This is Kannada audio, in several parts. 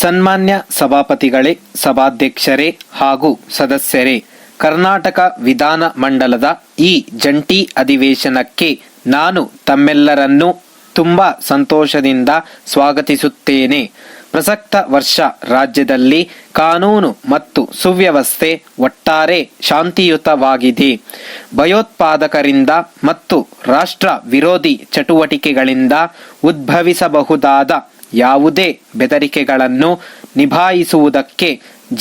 ಸನ್ಮಾನ್ಯ ಸಭಾಪತಿಗಳೇ, ಸಭಾಧ್ಯಕ್ಷರೇ ಹಾಗೂ ಸದಸ್ಯರೇ, ಕರ್ನಾಟಕ ವಿಧಾನ ಮಂಡಲದ ಈ ಜಂಟಿ ಅಧಿವೇಶನಕ್ಕೆ ನಾನು ತಮ್ಮೆಲ್ಲರನ್ನೂ ತುಂಬ ಸಂತೋಷದಿಂದ ಸ್ವಾಗತಿಸುತ್ತೇನೆ. ಪ್ರಸಕ್ತ ವರ್ಷ ರಾಜ್ಯದಲ್ಲಿ ಕಾನೂನು ಮತ್ತು ಸುವ್ಯವಸ್ಥೆ ಒಟ್ಟಾರೆ ಶಾಂತಿಯುತವಾಗಿದೆ. ಭಯೋತ್ಪಾದಕರಿಂದ ಮತ್ತು ರಾಷ್ಟ್ರ ವಿರೋಧಿ ಚಟುವಟಿಕೆಗಳಿಂದ ಉದ್ಭವಿಸಬಹುದಾದ ಯಾವುದೇ ಬೆದರಿಕೆಗಳನ್ನು ನಿಭಾಯಿಸುವುದಕ್ಕೆ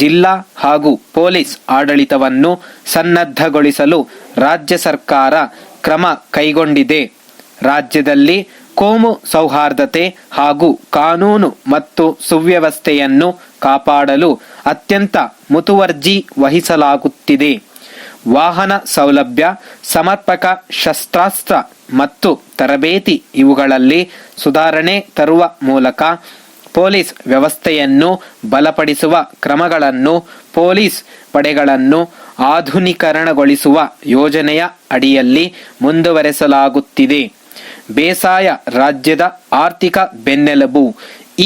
ಜಿಲ್ಲಾ ಹಾಗೂ ಪೊಲೀಸ್ ಆಡಳಿತವನ್ನು ಸನ್ನದ್ಧಗೊಳಿಸಲು ರಾಜ್ಯ ಸರ್ಕಾರ ಕ್ರಮ ಕೈಗೊಂಡಿದೆ. ರಾಜ್ಯದಲ್ಲಿ ಕೋಮು ಸೌಹಾರ್ದತೆ ಹಾಗೂ ಕಾನೂನು ಮತ್ತು ಸುವ್ಯವಸ್ಥೆಯನ್ನು ಕಾಪಾಡಲು ಅತ್ಯಂತ ಮುತುವರ್ಜಿ ವಹಿಸಲಾಗುತ್ತಿದೆ. ವಾಹನ ಸೌಲಭ್ಯ, ಸಮರ್ಪಕ ಶಸ್ತ್ರಾಸ್ತ್ರ ಮತ್ತು ತರಬೇತಿ ಇವುಗಳಲ್ಲಿ ಸುಧಾರಣೆ ತರುವ ಮೂಲಕ ಪೊಲೀಸ್ ವ್ಯವಸ್ಥೆಯನ್ನು ಬಲಪಡಿಸುವ ಕ್ರಮಗಳನ್ನು ಪೊಲೀಸ್ ಪಡೆಗಳನ್ನು ಆಧುನೀಕರಣಗೊಳಿಸುವ ಯೋಜನೆಯ ಅಡಿಯಲ್ಲಿ ಮುಂದುವರೆಸಲಾಗುತ್ತಿದೆ. ಬೇಸಾಯ ರಾಜ್ಯದ ಆರ್ಥಿಕ ಬೆನ್ನೆಲುಬು.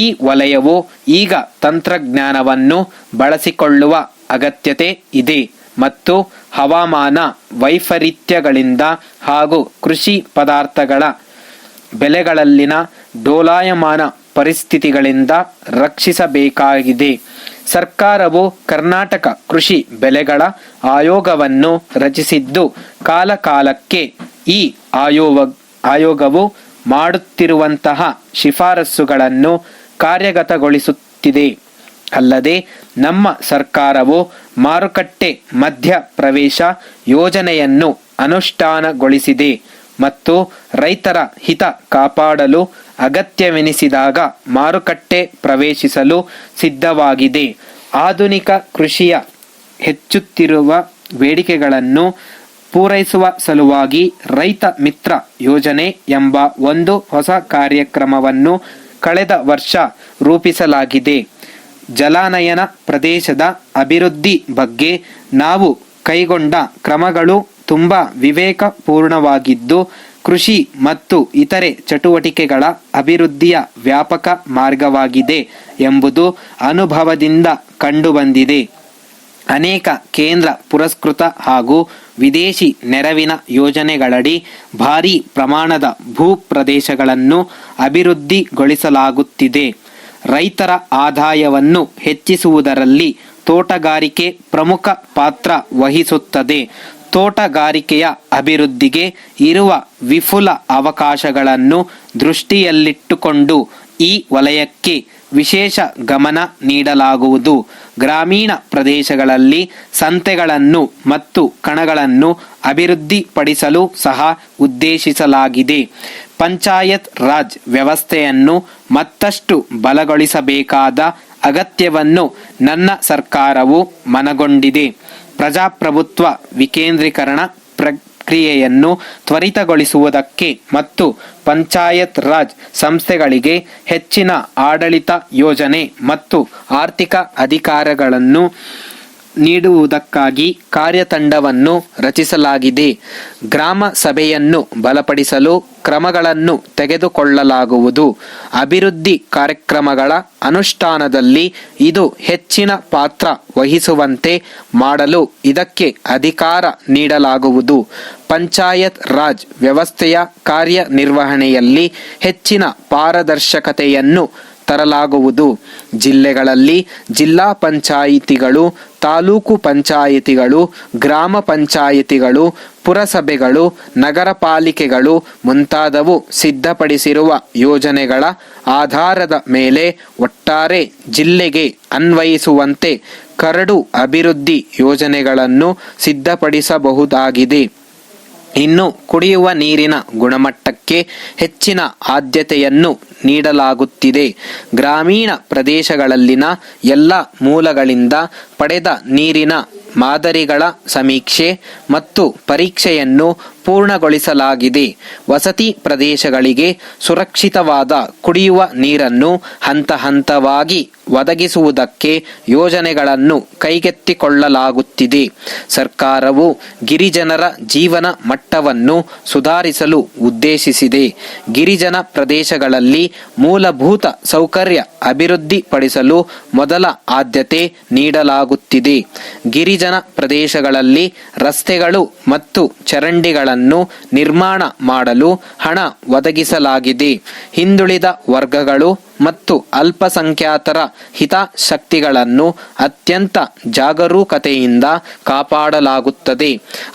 ಈ ವಲಯವು ಈಗ ತಂತ್ರಜ್ಞಾನವನ್ನು ಬಳಸಿಕೊಳ್ಳುವ ಅಗತ್ಯತೆ ಇದೆ ಮತ್ತು ಹವಾಮಾನ ವೈಪರೀತ್ಯಗಳಿಂದ ಹಾಗೂ ಕೃಷಿ ಪದಾರ್ಥಗಳ ಬೆಲೆಗಳಲ್ಲಿನ ಡೋಲಾಯಮಾನ ಪರಿಸ್ಥಿತಿಗಳಿಂದ ರಕ್ಷಿಸಬೇಕಾಗಿದೆ. ಸರ್ಕಾರವು ಕರ್ನಾಟಕ ಕೃಷಿ ಬೆಲೆಗಳ ಆಯೋಗವನ್ನು ರಚಿಸಿದ್ದು, ಕಾಲಕಾಲಕ್ಕೆ ಈ ಆಯೋಗವು ಮಾಡುತ್ತಿರುವಂತಹ ಶಿಫಾರಸುಗಳನ್ನು ಕಾರ್ಯಗತಗೊಳಿಸುತ್ತಿದೆ. ಅಲ್ಲದೆ ನಮ್ಮ ಸರ್ಕಾರವು ಮಾರುಕಟ್ಟೆ ಮಧ್ಯ ಪ್ರವೇಶ ಯೋಜನೆಯನ್ನು ಅನುಷ್ಠಾನಗೊಳಿಸಿದೆ ಮತ್ತು ರೈತರ ಹಿತ ಕಾಪಾಡಲು ಅಗತ್ಯವೆನಿಸಿದಾಗ ಮಾರುಕಟ್ಟೆ ಪ್ರವೇಶಿಸಲು ಸಿದ್ಧವಾಗಿದೆ. ಆಧುನಿಕ ಕೃಷಿಯ ಹೆಚ್ಚುತ್ತಿರುವ ಬೇಡಿಕೆಗಳನ್ನು ಪೂರೈಸುವ ಸಲುವಾಗಿ ರೈತ ಮಿತ್ರ ಯೋಜನೆ ಎಂಬ ಒಂದು ಹೊಸ ಕಾರ್ಯಕ್ರಮವನ್ನು ಕಳೆದ ವರ್ಷ ರೂಪಿಸಲಾಗಿದೆ. ಜಲಾನಯನ ಪ್ರದೇಶದ ಅಭಿವೃದ್ಧಿ ಬಗ್ಗೆ ನಾವು ಕೈಗೊಂಡ ಕ್ರಮಗಳು ತುಂಬ ವಿವೇಕಪೂರ್ಣವಾಗಿದ್ದು, ಕೃಷಿ ಮತ್ತು ಇತರೆ ಚಟುವಟಿಕೆಗಳ ಅಭಿವೃದ್ಧಿಯ ವ್ಯಾಪಕ ಮಾರ್ಗವಾಗಿದೆ ಎಂಬುದು ಅನುಭವದಿಂದ ಕಂಡುಬಂದಿದೆ. ಅನೇಕ ಕೇಂದ್ರ ಪುರಸ್ಕೃತ ಹಾಗೂ ವಿದೇಶಿ ನೆರವಿನ ಯೋಜನೆಗಳಡಿ ಭಾರೀ ಪ್ರಮಾಣದ ಭೂ ಪ್ರದೇಶಗಳನ್ನು ಅಭಿವೃದ್ಧಿಗೊಳಿಸಲಾಗುತ್ತಿದೆ. ರೈತರ ಆದಾಯವನ್ನು ಹೆಚ್ಚಿಸುವುದರಲ್ಲಿ ತೋಟಗಾರಿಕೆ ಪ್ರಮುಖ ಪಾತ್ರ ವಹಿಸುತ್ತದೆ. ತೋಟಗಾರಿಕೆಯ ಅಭಿವೃದ್ಧಿಗೆ ಇರುವ ವಿಪುಲ ಅವಕಾಶಗಳನ್ನು ದೃಷ್ಟಿಯಲ್ಲಿಟ್ಟುಕೊಂಡು ಈ ವಲಯಕ್ಕೆ ವಿಶೇಷ ಗಮನ ನೀಡಲಾಗುವುದು. ಗ್ರಾಮೀಣ ಪ್ರದೇಶಗಳಲ್ಲಿ ಸಂತೆಗಳನ್ನು ಮತ್ತು ಕಣಗಳನ್ನು ಅಭಿವೃದ್ಧಿಪಡಿಸಲು ಸಹ ಉದ್ದೇಶಿಸಲಾಗಿದೆ. ಪಂಚಾಯತ್ ರಾಜ್ ವ್ಯವಸ್ಥೆಯನ್ನು ಮತ್ತಷ್ಟು ಬಲಗೊಳಿಸಬೇಕಾದ ಅಗತ್ಯವನ್ನು ನನ್ನ ಸರ್ಕಾರವು ಮನಗೊಂಡಿದೆ. ಪ್ರಜಾಪ್ರಭುತ್ವ ವಿಕೇಂದ್ರೀಕರಣ ಪ್ರಕ್ರಿಯೆಯನ್ನು ತ್ವರಿತಗೊಳಿಸುವುದಕ್ಕೆ ಮತ್ತು ಪಂಚಾಯತ್ ರಾಜ್ ಸಂಸ್ಥೆಗಳಿಗೆ ಹೆಚ್ಚಿನ ಆಡಳಿತ ಯೋಜನೆ ಮತ್ತು ಆರ್ಥಿಕ ಅಧಿಕಾರಗಳನ್ನು ನೀಡುವುದಕ್ಕಾಗಿ ಕಾರ್ಯತಂಡವನ್ನು ರಚಿಸಲಾಗಿದೆ. ಗ್ರಾಮ ಸಭೆಯನ್ನು ಬಲಪಡಿಸಲು ಕ್ರಮಗಳನ್ನು ತೆಗೆದುಕೊಳ್ಳಲಾಗುವುದು. ಅಭಿವೃದ್ಧಿ ಕಾರ್ಯಕ್ರಮಗಳ ಅನುಷ್ಠಾನದಲ್ಲಿ ಇದು ಹೆಚ್ಚಿನ ಪಾತ್ರ ವಹಿಸುವಂತೆ ಮಾಡಲು ಇದಕ್ಕೆ ಅಧಿಕಾರ ನೀಡಲಾಗುವುದು. ಪಂಚಾಯತ್ ರಾಜ್ ವ್ಯವಸ್ಥೆಯ ಕಾರ್ಯನಿರ್ವಹಣೆಯಲ್ಲಿ ಹೆಚ್ಚಿನ ಪಾರದರ್ಶಕತೆಯನ್ನು ತರಲಾಗುವುದು. ಜಿಲ್ಲೆಗಳಲ್ಲಿ ಜಿಲ್ಲಾ ಪಂಚಾಯಿತಿಗಳು, ತಾಲೂಕು ಪಂಚಾಯಿತಿಗಳು, ಗ್ರಾಮ ಪಂಚಾಯಿತಿಗಳು, ಪುರಸಭೆಗಳು, ನಗರ ಪಾಲಿಕೆಗಳು ಮುಂತಾದವು ಸಿದ್ಧಪಡಿಸಿರುವ ಯೋಜನೆಗಳ ಆಧಾರದ ಮೇಲೆ ಒಟ್ಟಾರೆ ಜಿಲ್ಲೆಗೆ ಅನ್ವಯಿಸುವಂತೆ ಕರಡು ಅಭಿವೃದ್ಧಿ ಯೋಜನೆಗಳನ್ನು ಸಿದ್ಧಪಡಿಸಬಹುದಾಗಿದೆ. ಇನ್ನು ಕುಡಿಯುವ ನೀರಿನ ಗುಣಮಟ್ಟಕ್ಕೆ ಹೆಚ್ಚಿನ ಆದ್ಯತೆಯನ್ನು ನೀಡಲಾಗುತ್ತಿದೆ. ಗ್ರಾಮೀಣ ಪ್ರದೇಶಗಳಲ್ಲಿನ ಎಲ್ಲ ಮೂಲಗಳಿಂದ ಪಡೆದ ನೀರಿನ ಮಾದರಿಗಳ ಸಮೀಕ್ಷೆ ಮತ್ತು ಪರೀಕ್ಷೆಯನ್ನು ಪೂರ್ಣಗೊಳಿಸಲಾಗಿದೆ. ವಸತಿ ಪ್ರದೇಶಗಳಿಗೆ ಸುರಕ್ಷಿತವಾದ ಕುಡಿಯುವ ನೀರನ್ನು ಹಂತ ಹಂತವಾಗಿ ಒದಗಿಸುವುದಕ್ಕೆ ಯೋಜನೆಗಳನ್ನು ಕೈಗೆತ್ತಿಕೊಳ್ಳಲಾಗುತ್ತಿದೆ. ಸರ್ಕಾರವು ಗಿರಿಜನರ ಜೀವನ ಮಟ್ಟವನ್ನು ಸುಧಾರಿಸಲು ಉದ್ದೇಶಿಸಿದೆ. ಗಿರಿಜನ ಪ್ರದೇಶಗಳಲ್ಲಿ ಮೂಲಭೂತ ಸೌಕರ್ಯ ಅಭಿವೃದ್ಧಿಪಡಿಸಲು ಮೊದಲ ಆದ್ಯತೆ ನೀಡಲಾಗುತ್ತಿದೆ. ಗಿರಿಜನ ಪ್ರದೇಶಗಳಲ್ಲಿ ರಸ್ತೆಗಳು ಮತ್ತು ಚರಂಡಿಗಳನ್ನು ನಿರ್ಮಾಣ ಮಾಡಲು ಹಣ ಒದಗಿಸಲಾಗಿದೆ. ಹಿಂದುಳಿದ ವರ್ಗಗಳು ಮತ್ತು ಅಲ್ಪಸಂಖ್ಯಾತರ ಹಿತಾಸಕ್ತಿಗಳನ್ನು ಅತ್ಯಂತ ಜಾಗರೂಕತೆಯಿಂದ ಕಾಪಾಡಲಾಗುತ್ತದೆ.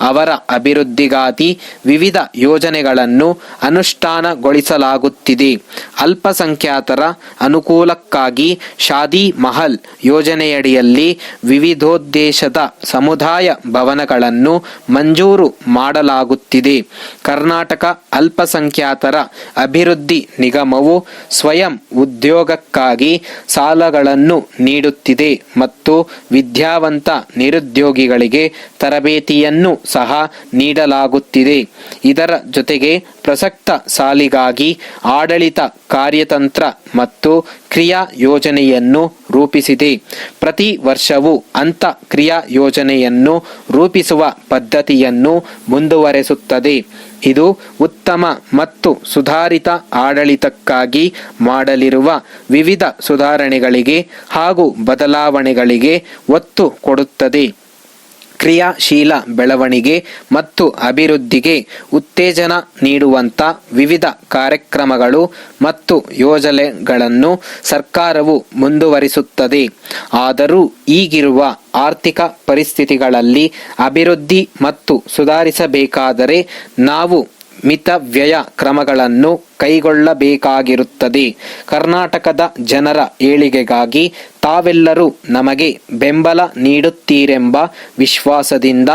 ಅವರ ಅಭಿವೃದ್ಧಿಗಾಗಿ ವಿವಿಧ ಯೋಜನೆಗಳನ್ನು ಅನುಷ್ಠಾನಗೊಳಿಸಲಾಗುತ್ತಿದೆ. ಅಲ್ಪಸಂಖ್ಯಾತರ ಅನುಕೂಲಕ್ಕಾಗಿ ಶಾದಿ ಮಹಲ್ ಯೋಜನೆಯಡಿಯಲ್ಲಿ ವಿವಿಧೋದ್ದೇಶದ ಸಮುದಾಯ ಭವನಗಳನ್ನು ಮಂಜೂರು ಮಾಡಲಾಗುತ್ತಿದೆ. ಕರ್ನಾಟಕ ಅಲ್ಪಸಂಖ್ಯಾತರ ಅಭಿವೃದ್ಧಿ ನಿಗಮವು ಸ್ವಯಂ ಉದ್ಯೋಗಕ್ಕಾಗಿ ಸಾಲಗಳನ್ನು ನೀಡುತ್ತಿದೆ ಮತ್ತು ವಿದ್ಯಾವಂತ ನಿರುದ್ಯೋಗಿಗಳಿಗೆ ತರಬೇತಿಯನ್ನು ಸಹ ನೀಡಲಾಗುತ್ತಿದೆ. ಇದರ ಜೊತೆಗೆ ಪ್ರಸಕ್ತ ಸಾಲಿಗಾಗಿ ಆಡಳಿತ ಕಾರ್ಯತಂತ್ರ ಮತ್ತು ಕ್ರಿಯಾ ಯೋಜನೆಯನ್ನು ರೂಪಿಸಿದೆ. ಪ್ರತಿ ವರ್ಷವೂ ಅಂತ ಕ್ರಿಯಾ ಯೋಜನೆಯನ್ನು ರೂಪಿಸುವ ಪದ್ಧತಿಯನ್ನು ಮುಂದುವರೆಸುತ್ತದೆ. ಇದು ಉತ್ತಮ ಮತ್ತು ಸುಧಾರಿತ ಆಡಳಿತಕ್ಕಾಗಿ ಮಾಡಲಿರುವ ವಿವಿಧ ಸುಧಾರಣೆಗಳಿಗೆ ಹಾಗೂ ಬದಲಾವಣೆಗಳಿಗೆ ಒತ್ತು ಕೊಡುತ್ತದೆ. ಕ್ರಿಯಾಶೀಲ ಬೆಳವಣಿಗೆ ಮತ್ತು ಅಭಿವೃದ್ಧಿಗೆ ಉತ್ತೇಜನ ನೀಡುವಂಥ ವಿವಿಧ ಕಾರ್ಯಕ್ರಮಗಳು ಮತ್ತು ಯೋಜನೆಗಳನ್ನು ಸರ್ಕಾರವು ಮುಂದುವರಿಸುತ್ತದೆ. ಆದರೂ ಈಗಿರುವ ಆರ್ಥಿಕ ಪರಿಸ್ಥಿತಿಗಳಲ್ಲಿ ಅಭಿವೃದ್ಧಿ ಮತ್ತು ಸುಧಾರಿಸಬೇಕಾದರೆ ನಾವು ಮಿತವ್ಯಯ ಕ್ರಮಗಳನ್ನು ಕೈಗೊಳ್ಳಬೇಕಾಗಿರುತ್ತದೆ. ಕರ್ನಾಟಕದ ಜನರ ಏಳಿಗೆಗಾಗಿ ತಾವೆಲ್ಲರೂ ನಮಗೆ ಬೆಂಬಲ ನೀಡುತ್ತೀರೆಂಬ ವಿಶ್ವಾಸದಿಂದ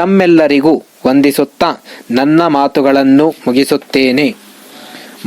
ತಮ್ಮೆಲ್ಲರಿಗೂ ವಂದಿಸುತ್ತಾ ನನ್ನ ಮಾತುಗಳನ್ನು ಮುಗಿಸುತ್ತೇನೆ.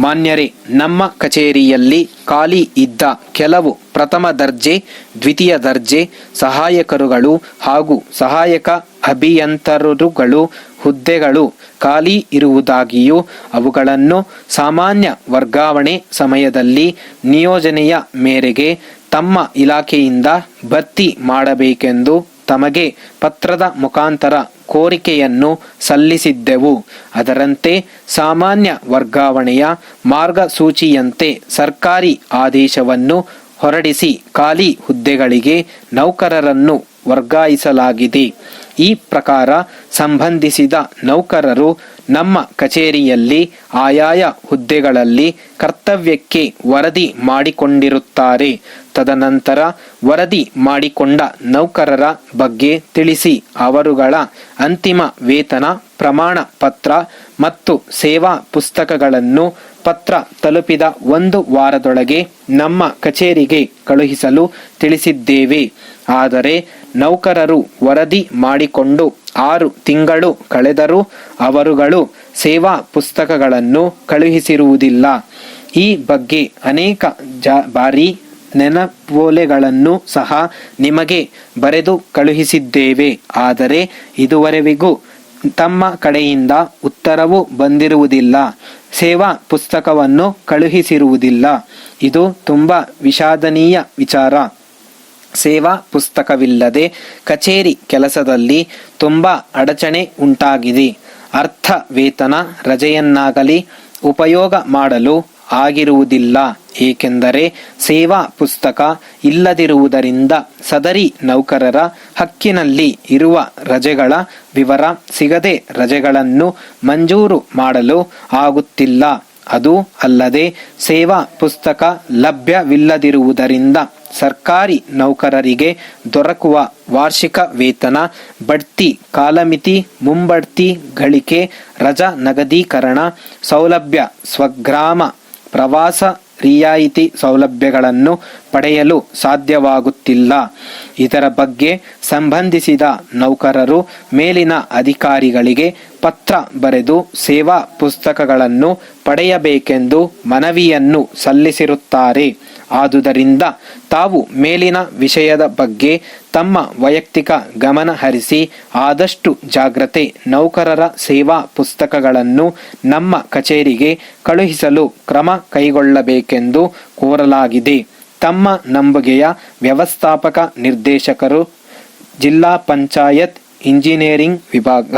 ಮಾನ್ಯರೇ, ನಮ್ಮ ಕಚೇರಿಯಲ್ಲಿ ಖಾಲಿ ಇದ್ದ ಕೆಲವು ಪ್ರಥಮ ದರ್ಜೆ, ದ್ವಿತೀಯ ದರ್ಜೆ ಸಹಾಯಕರುಗಳು ಹಾಗೂ ಸಹಾಯಕ ಅಭಿಯಂತರರುಗಳು ಹುದ್ದೆಗಳು ಖಾಲಿ ಇರುವುದಾಗಿಯೂ ಅವುಗಳನ್ನು ಸಾಮಾನ್ಯ ವರ್ಗಾವಣೆ ಸಮಯದಲ್ಲಿ ನಿಯೋಜನೆಯ ಮೇರೆಗೆ ತಮ್ಮ ಇಲಾಖೆಯಿಂದ ಭರ್ತಿ ಮಾಡಬೇಕೆಂದು ತಮಗೆ ಪತ್ರದ ಮುಖಾಂತರ ಕೋರಿಕೆಯನ್ನು ಸಲ್ಲಿಸಿದ್ದೆವು. ಅದರಂತೆ ಸಾಮಾನ್ಯ ವರ್ಗಾವಣೆಯ ಮಾರ್ಗಸೂಚಿಯಂತೆ ಸರ್ಕಾರಿ ಆದೇಶವನ್ನು ಹೊರಡಿಸಿ ಖಾಲಿ ಹುದ್ದೆಗಳಿಗೆ ನೌಕರರನ್ನು ವರ್ಗಾಯಿಸಲಾಗಿದೆ. ಈ ಪ್ರಕಾರ ಸಂಬಂಧಿಸಿದ ನೌಕರರು ನಮ್ಮ ಕಚೇರಿಯಲ್ಲಿ ಆಯಾಯ ಹುದ್ದೆಗಳಲ್ಲಿ ಕರ್ತವ್ಯಕ್ಕೆ ವರದಿ ಮಾಡಿಕೊಂಡಿರುತ್ತಾರೆ. ತದನಂತರ ವರದಿ ಮಾಡಿಕೊಂಡ ನೌಕರರ ಬಗ್ಗೆ ತಿಳಿಸಿ ಅವರುಗಳ ಅಂತಿಮ ವೇತನ ಪ್ರಮಾಣ ಪತ್ರ ಮತ್ತು ಸೇವಾ ಪುಸ್ತಕಗಳನ್ನು ಪತ್ರ ತಲುಪಿದ 1 ವಾರದೊಳಗೆ ನಮ್ಮ ಕಚೇರಿಗೆ ಕಳುಹಿಸಲು ತಿಳಿಸಿದ್ದೇವೆ. ಆದರೆ ನೌಕರರು ವರದಿ ಮಾಡಿಕೊಂಡು 6 ತಿಂಗಳು ಕಳೆದರೂ ಅವರುಗಳು ಸೇವಾ ಪುಸ್ತಕಗಳನ್ನು ಕಳುಹಿಸಿರುವುದಿಲ್ಲ. ಈ ಬಗ್ಗೆ ಅನೇಕ ಬಾರಿ ನೆನಪೋಲೆಗಳನ್ನು ಸಹ ನಿಮಗೆ ಬರೆದು ಕಳುಹಿಸಿದ್ದೇವೆ. ಆದರೆ ಇದುವರೆವಿಗೂ ತಮ್ಮ ಕಡೆಯಿಂದ ಉತ್ತರವೂ ಬಂದಿರುವುದಿಲ್ಲ, ಸೇವಾ ಪುಸ್ತಕವನ್ನು ಕಳುಹಿಸಿರುವುದಿಲ್ಲ. ಇದು ತುಂಬ ವಿಷಾದನೀಯ ವಿಚಾರ. ಸೇವಾ ಪುಸ್ತಕವಿಲ್ಲದೆ ಕಚೇರಿ ಕೆಲಸದಲ್ಲಿ ತುಂಬ ಅಡಚಣೆ ಉಂಟಾಗಿದೆ. ಅರ್ಥ ವೇತನ ರಜೆಯನ್ನಾಗಲಿ ಉಪಯೋಗ ಮಾಡಲು ಆಗಿರುವುದಿಲ್ಲ. ಏಕೆಂದರೆ ಸೇವಾ ಪುಸ್ತಕ ಇಲ್ಲದಿರುವುದರಿಂದ ಸದರಿ ನೌಕರರ ಹಕ್ಕಿನಲ್ಲಿ ಇರುವ ರಜೆಗಳ ವಿವರ ಸಿಗದೆ ರಜೆಗಳನ್ನು ಮಂಜೂರು ಮಾಡಲು ಆಗುತ್ತಿಲ್ಲ. ಅದು ಅಲ್ಲದೆ ಸೇವಾ ಪುಸ್ತಕ ಲಭ್ಯವಿಲ್ಲದಿರುವುದರಿಂದ ಸರ್ಕಾರಿ ನೌಕರರಿಗೆ ದೊರಕುವ ವಾರ್ಷಿಕ ವೇತನ, ಬಡ್ತಿ, ಕಾಲಮಿತಿ, ಮುಂಬಡ್ತಿ, ಗಳಿಕೆ, ರಜಾ ನಗದೀಕರಣ ಸೌಲಭ್ಯ, ಸ್ವಗ್ರಾಮ ಪ್ರವಾಸ ರಿಯಾಯಿತಿ ಸೌಲಭ್ಯಗಳನ್ನು ಪಡೆಯಲು ಸಾಧ್ಯವಾಗುತ್ತಿಲ್ಲ. ಇದರ ಬಗ್ಗೆ ಸಂಬಂಧಿಸಿದ ನೌಕರರು ಮೇಲಿನ ಅಧಿಕಾರಿಗಳಿಗೆ ಪತ್ರ ಬರೆದು ಸೇವಾ ಪುಸ್ತಕಗಳನ್ನು ಪಡೆಯಬೇಕೆಂದು ಮನವಿಯನ್ನು ಸಲ್ಲಿಸಿರುತ್ತಾರೆ. ಆದುದರಿಂದ ತಾವು ಮೇಲಿನ ವಿಷಯದ ಬಗ್ಗೆ ತಮ್ಮ ವೈಯಕ್ತಿಕ ಗಮನ ಹರಿಸಿ ಆದಷ್ಟು ಜಾಗ್ರತೆ ನೌಕರರ ಸೇವಾ ಪುಸ್ತಕಗಳನ್ನು ನಮ್ಮ ಕಚೇರಿಗೆ ಕಳುಹಿಸಲು ಕ್ರಮ ಕೈಗೊಳ್ಳಬೇಕೆಂದು ಕೋರಲಾಗಿದೆ. ತಮ್ಮ ನಂಬುಗೆಯ ವ್ಯವಸ್ಥಾಪಕ ನಿರ್ದೇಶಕರು, ಜಿಲ್ಲಾ ಪಂಚಾಯತ್ ಇಂಜಿನಿಯರಿಂಗ್ ವಿಭಾಗ.